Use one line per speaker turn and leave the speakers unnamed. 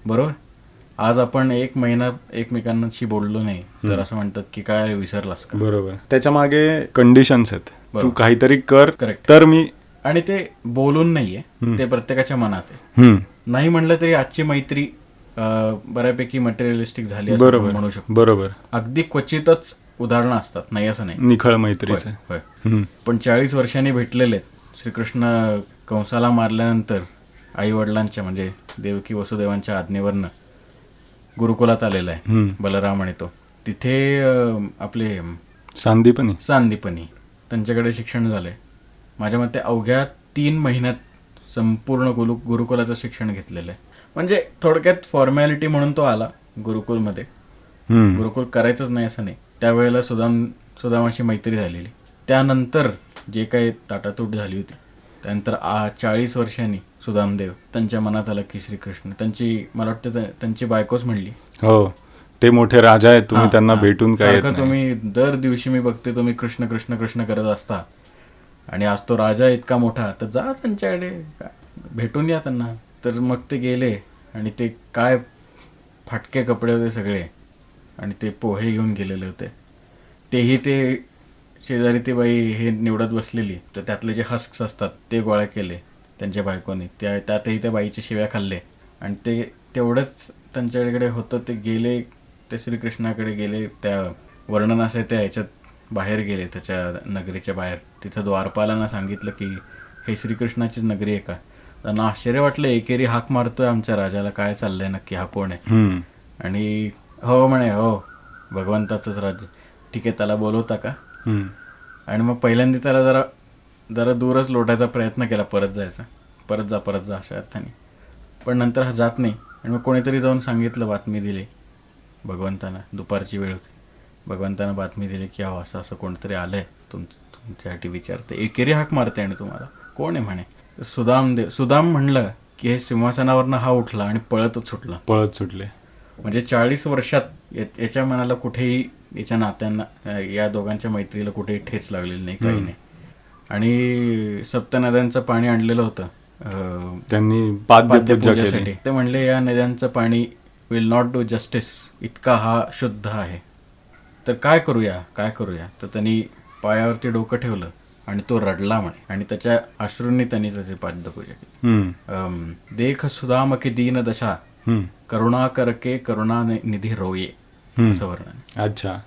बरोबर. आज आपण एक महिना एकमेकांशी बोललो नाही तर असं म्हणतात की काय विसरलास का.
बरोबर. त्याच्या मागे कंडिशन्स आहेत. तू
बरोबर.
काहीतरी कर
करेक्ट.
तर मी.
आणि ते बोलून नाहीये, ते प्रत्येकाच्या मनात आहे. नाही म्हणलं तरी आजची मैत्री बऱ्यापैकी मटेरियलिस्टिक झाली असं आपण म्हणू शकतो.
बरोबर.
अगदी क्वचितच उदाहरणं असतात, नाही असं नाही.
निखळ मैत्रीचे.
होय. पण 40 वर्षांनी भेटलेले श्रीकृष्ण कंसाला मारल्यानंतर आई वडिलांच्या म्हणजे देवकी वसुदेवांच्या आज्ञेवरनं गुरुकुलात आलेला आहे बलराम आणि तो. तिथे आपले सांदीपनी त्यांच्याकडे शिक्षण झालंय. माझ्या मते अवघ्या 3 महिन्यात संपूर्ण गुरुकुलाचं शिक्षण घेतलेलं आहे. म्हणजे थोडक्यात फॉर्मॅलिटी म्हणून तो आला गुरुकुलमध्ये. गुरुकुल करायचंच नाही असं नाही. त्यावेळेला सुदामाशी मैत्री झालेली. त्यानंतर जे काही ताटातूट झाली होती त्यानंतर 40 वर्षांनी सुदामदेव त्यांच्या मनात आलं की श्रीकृष्ण त्यांची, मला वाटतं त्यांची बायकोच म्हणली,
हो ते मोठे राजा आहेत, तुम्ही त्यांना भेटून काय
तुम्ही दर दिवशी मी बघते तुम्ही कृष्ण कृष्ण कृष्ण करत असता आणि आज तो राजा इतका मोठा, तर जा त्यांच्याकडे भेटून या त्यांना. तर मग ते गेले आणि ते काय फाटके कपडे होते सगळे आणि ते पोहे घेऊन गेलेले होते. तेही ते शेजारी ती बाई हे निवडत बसलेली, तर त्यातले जे हस्क्स असतात ते गोळा केले त्यांच्या बायकोने. त्यातही त्या बाईचे शिव्या खाल्ले आणि ते तेवढंच त्यांच्याकडे होतं. ते गेले, ते श्रीकृष्णाकडे गेले, त्या वर्णनाचे त्या ह्याच्यात बाहेर गेले, त्याच्या नगरीच्या बाहेर. तिथं द्वारपालांना सांगितलं की हे श्रीकृष्णाचीच नगरी आहे का. त्यांना आश्चर्य वाटलं, एकेरी हाक मारतोय आमच्या राजाला, काय चाललंय नक्की, हा कोण आहे. आणि हो म्हणे, हो भगवंताचंच राज्य. ठीक आहे, त्याला बोलवता का. आणि मग पहिल्यांदा त्याला जरा दूरच लोटायचा प्रयत्न केला, परत जायचा, परत जा अशा अर्थाने. पण नंतर हा जात नाही. आणि मग कोणीतरी जाऊन सांगितलं, बातमी दिली भगवंतांना, दुपारची वेळ होती, भगवंतांना बातमी दिली की अहो असं असं कोणतरी आलंय तुमच्यासाठी विचारते, एकेरी हाक मारते आणि तुम्हाला कोण आहे म्हणे. तर सुदाम म्हणलं की हे सिंहासनावरनं हा उठला आणि पळत सुटले. म्हणजे 40 वर्षात याच्या मनाला कुठेही, याच्या नात्यांना, या दोघांच्या मैत्रीला कुठेही ठेच लागलेली नाही, काही नाही. आणि सप्त नद्यांचं पाणी आणलेलं होतं
त्यांनी पाद्यपूजेसाठी.
ते म्हणले या नद्यांचं पाणी विल नॉट डू जस्टिस, इतका हा शुद्ध आहे, तर काय करूया. तर त्यांनी पायावरती डोकं ठेवलं आणि तो रडला म्हणे. आणि त्याच्या अश्रूंनी त्यांनी त्याची पाद्यपूजा केली. देख सुदाम की दीन दशा, करुणा करके करुणा निधी रोये, असं वर्णन.
अच्छा.